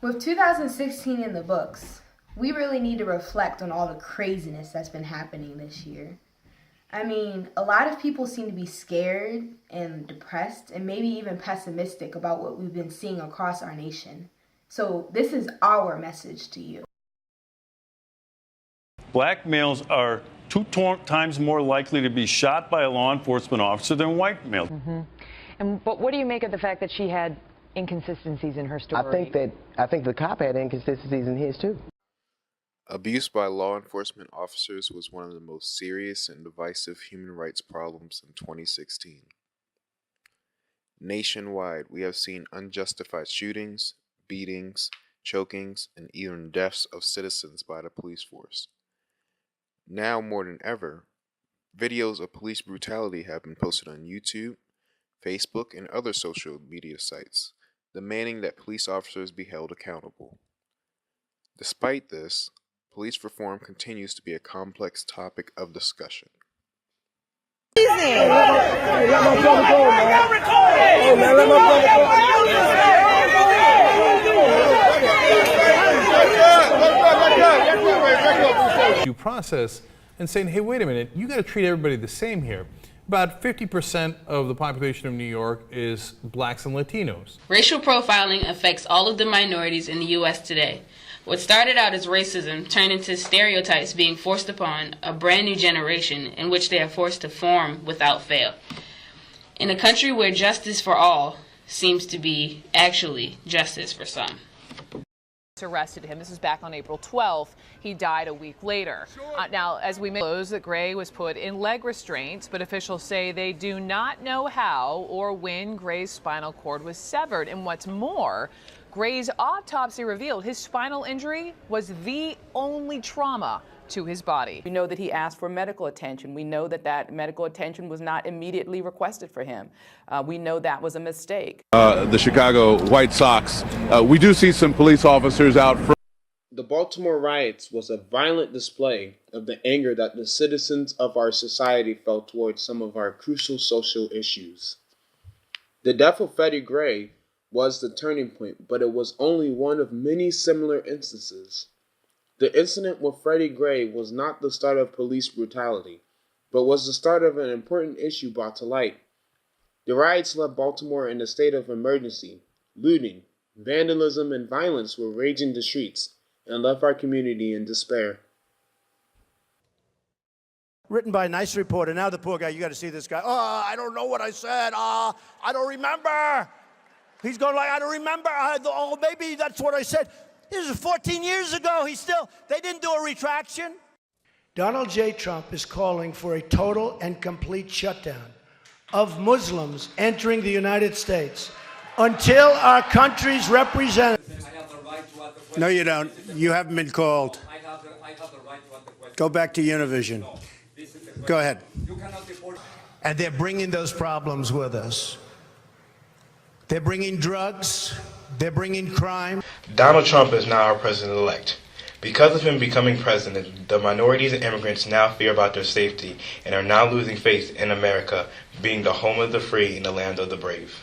With 2016 in the books, we really need to reflect on all the craziness that's been happening this year. I mean, a lot of people seem to be scared and depressed and maybe even pessimistic about what we've been seeing across our nation. So this is our message to you. Black males are two times more likely to be shot by a law enforcement officer than white males. But what do you make of the fact that she had inconsistencies in her story? I think the cop had inconsistencies in his too. Abuse by law enforcement officers was one of the most serious and divisive human rights problems in 2016. Nationwide, we have seen unjustified shootings, beatings, chokings, and even deaths of citizens by the police force. Now more than ever, videos of police brutality have been posted on YouTube, Facebook, and other social media sites, demanding that police officers be held accountable. Despite this, police reform continues to be a complex topic of discussion. Due process and saying, hey, wait a minute, you got to treat everybody the same here. About 50% of the population of New York is blacks and Latinos. Racial profiling affects all of the minorities in the U.S. today. What started out as racism turned into stereotypes being forced upon a brand new generation in which they are forced to form without fail. In a country where justice for all seems to be actually justice for some. Arrested him. This was back on April 12th. He died a week later. Now, as we disclosed, that Gray was put in leg restraints, but officials say they do not know how or when Gray's spinal cord was severed. And what's more, Gray's autopsy revealed his spinal injury was the only trauma to his body. We know that he asked for medical attention. We know that that medical attention was not immediately requested for him. We know that was a mistake. The Chicago White Sox, we do see some police officers out front. The Baltimore riots was a violent display of the anger that the citizens of our society felt towards some of our crucial social issues. The death of Freddie Gray was the turning point, but it was only one of many similar instances. The incident with Freddie Gray was not the start of police brutality, but was the start of an important issue brought to light. The riots left Baltimore in a state of emergency. Looting, vandalism, and violence were raging the streets and left our community in despair. Written by a nice reporter. Now the poor guy, you got to see this guy. Oh, I don't know what I said. I don't remember. He's going like, I don't remember. Oh, maybe that's what I said. This was 14 years ago. They didn't do a retraction. Donald J. Trump is calling for a total and complete shutdown of Muslims entering the United States until our country's representatives. No, you don't. You haven't been called. Go back to Univision. Go ahead. And they're bringing those problems with us. They're bringing drugs. They're bringing crime. Donald Trump is now our president-elect. Because of him becoming president, the minorities and immigrants now fear about their safety and are now losing faith in America being the home of the free and the land of the brave.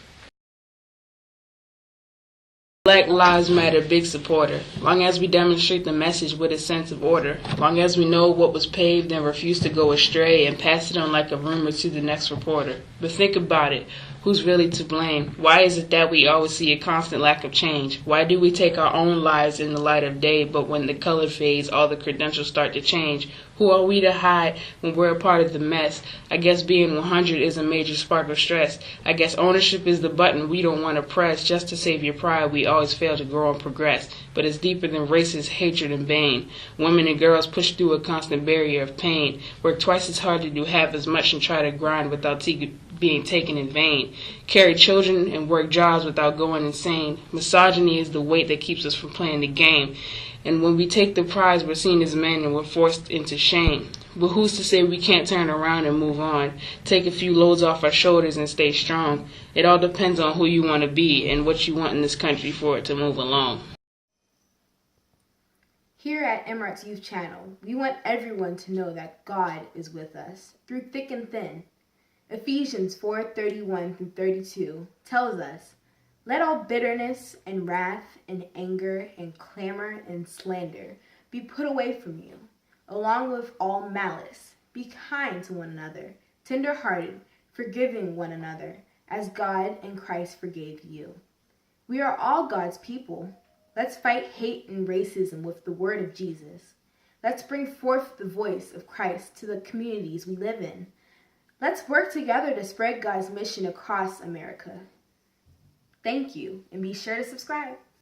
Black Lives Matter big supporter. Long as we demonstrate the message with a sense of order, long as we know what was paved and refuse to go astray and pass it on like a rumor to the next reporter. But think about it. Who's really to blame? Why is it that we always see a constant lack of change? Why do we take our own lives in the light of day, but when the color fades, all the credentials start to change? Who are we to hide when we're a part of the mess? I guess being 100 is a major spark of stress. I guess ownership is the button we don't want to press. Just to save your pride, we always fail to grow and progress. But it's deeper than racist hatred and bane. Women and girls push through a constant barrier of pain. Work twice as hard to do half as much and try to grind without being taken in vain. Carry children and work jobs without going insane. Misogyny is the weight that keeps us from playing the game. And when we take the prize, we're seen as men and we're forced into shame. But who's to say we can't turn around and move on? Take a few loads off our shoulders and stay strong. It all depends on who you want to be and what you want in this country for it to move along. Here at Emirates Youth Channel, we want everyone to know that God is with us through thick and thin. Ephesians 4:31-32 tells us, Let all bitterness and wrath and anger and clamor and slander be put away from you, along with all malice. Be kind to one another, tender-hearted, forgiving one another, as God and Christ forgave you. We are all God's people. Let's fight hate and racism with the word of Jesus. Let's bring forth the voice of Christ to the communities we live in. Let's work together to spread God's mission across America. Thank you, and be sure to subscribe.